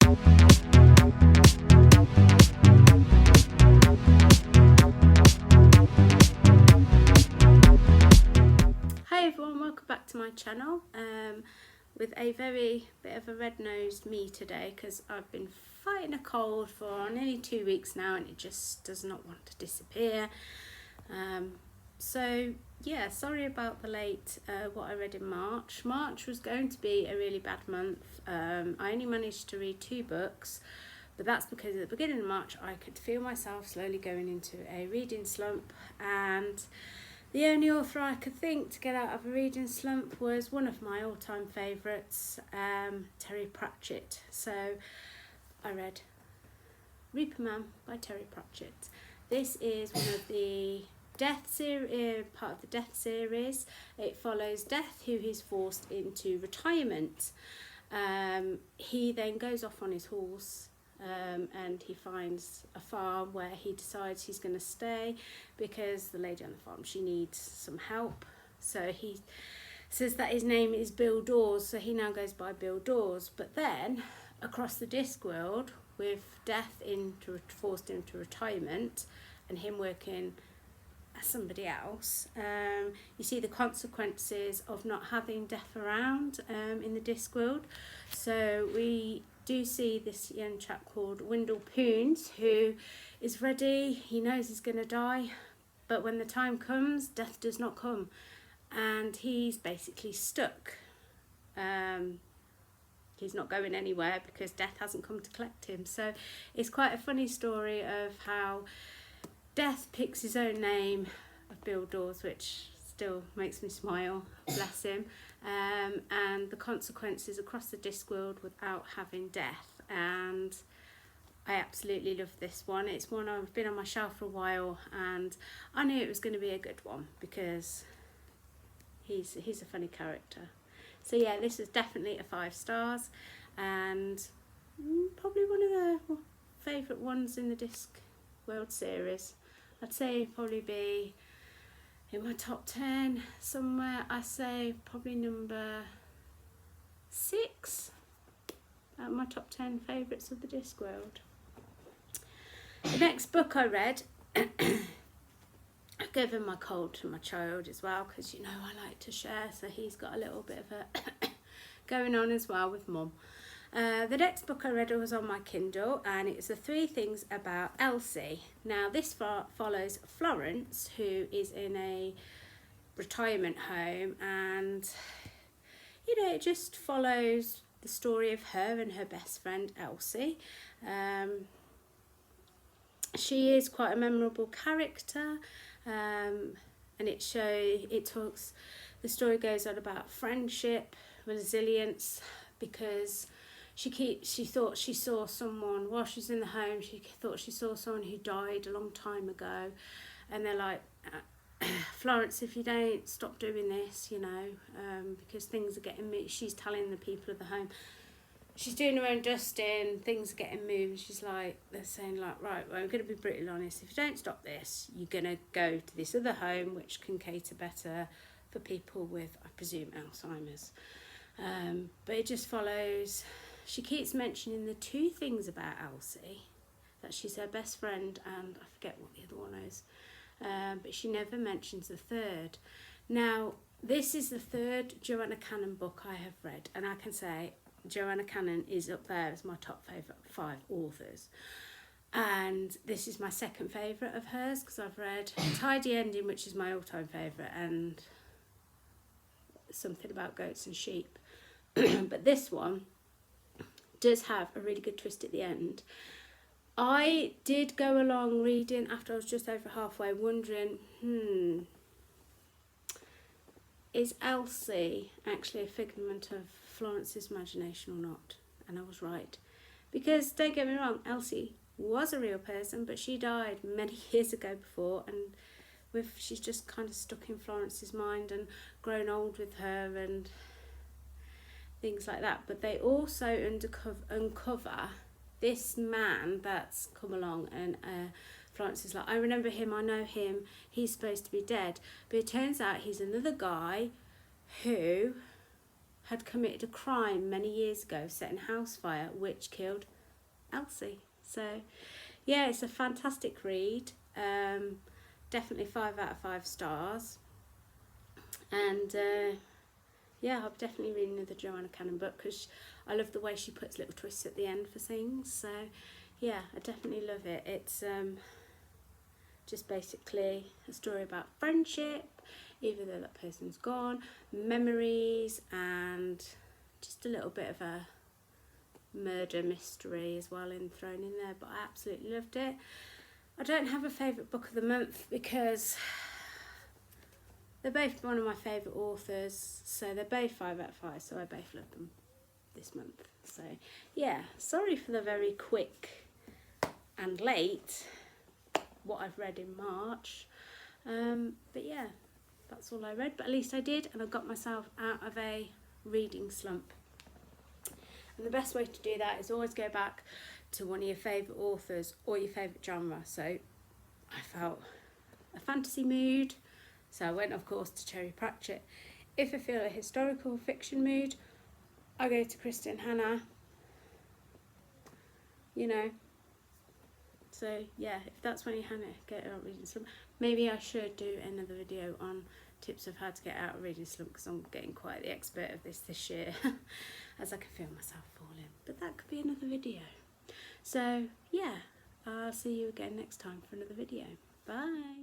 Hi everyone, welcome back to my channel with a very bit of a red-nosed me today because I've been fighting a cold for nearly 2 weeks now and it just does not want to disappear. So yeah, sorry about the late what I read in March. March was going to be a really bad month. I only managed to read 2 books, but that's because at the beginning of March I could feel myself slowly going into a reading slump, and the only author I could think to get out of a reading slump was one of my all-time favourites, Terry Pratchett. So I read Reaper Man by Terry Pratchett. This is one of the part of the Death series. It follows Death, who is forced into retirement. He then goes off on his horse and he finds a farm where he decides he's going to stay because the lady on the farm, she needs some help. So he says that his name is Bill Dawes, so he now goes by Bill Dawes. But then across the Discworld, with Death forced into retirement and him working as somebody else, you see the consequences of not having Death around in the Discworld. So we do see this young chap called Wendell Poons who is ready. He knows he's going to die, but when the time comes, Death does not come, and he's basically stuck. He's not going anywhere because Death hasn't come to collect him. So it's quite a funny story of how Death picks his own name of Bill Dawes, which still makes me smile, bless him, and the consequences across the Discworld without having Death. And I absolutely love this one. It's one I've been on my shelf for a while, and I knew it was going to be a good one because he's a funny character. So yeah, this is definitely a 5 stars, and probably one of the favourite ones in the Discworld series. I'd say probably be in my top 10 somewhere. I say probably number 6 at my top 10 favourites of the Discworld. The next book I read, I've given my cold to my child as well because you know I like to share, so he's got a little bit of a going on as well with mum. The next book I read was on my Kindle, and it's the 3 Things About Elsie. Now this follows Florence, who is in a retirement home, and you know, it just follows the story of her and her best friend Elsie. She is quite a memorable character, and the story goes on about friendship, resilience, because she thought she saw someone while she was in the home. She thought she saw someone who died a long time ago, and they're like, Florence, if you don't stop doing this, you know, because things are getting moved. She's telling the people of the home, she's doing her own dusting, things are getting moved. She's like, they're saying like, right, well, I'm going to be brutally honest. If you don't stop this, you're going to go to this other home which can cater better for people with, I presume, Alzheimer's. But it just follows. She keeps mentioning the 2 things about Elsie, that she's her best friend, and I forget what the other one is, but she never mentions the third. Now, this is the 3rd Joanna Cannon book I have read, and I can say Joanna Cannon is up there as my top favourite 5 authors. And this is my 2nd favourite of hers because I've read Tidy Ending, which is my all-time favourite, and Something About Goats and Sheep. But this one does have a really good twist at the end. I did go along reading after I was just over halfway, wondering, is Elsie actually a figment of Florence's imagination or not? And I was right. Because, don't get me wrong, Elsie was a real person, but she died many years ago before, and she's just kind of stuck in Florence's mind and grown old with her and things like that. But they also uncover this man that's come along, and Florence is like, I remember him, I know him, he's supposed to be dead. But it turns out he's another guy who had committed a crime many years ago, setting a house fire, which killed Elsie. So yeah, it's a fantastic read. Definitely 5 out of 5 stars. And yeah, I'll definitely read another Joanna Cannon book because I love the way she puts little twists at the end for things. So yeah, I definitely love it. It's just basically a story about friendship, even though that person's gone, memories, and just a little bit of a murder mystery as well thrown in there. But I absolutely loved it. I don't have a favourite book of the month because they're both one of my favourite authors, so they're both 5 out of 5, so I both love them this month. So yeah, sorry for the very quick and late what I've read in March, but yeah, that's all I read, but at least I did, and I got myself out of a reading slump. And the best way to do that is always go back to one of your favourite authors or your favourite genre. So I felt a fantasy mood, so I went of course to Cherry Pratchett. If I feel a historical fiction mood, I go to Kristen Hanna, you know. So yeah, if that's when you get out of reading slump, maybe I should do another video on tips of how to get out of reading slump, because I'm getting quite the expert of this year as I can feel myself falling, but that could be another video. So yeah, I'll see you again next time for another video. Bye.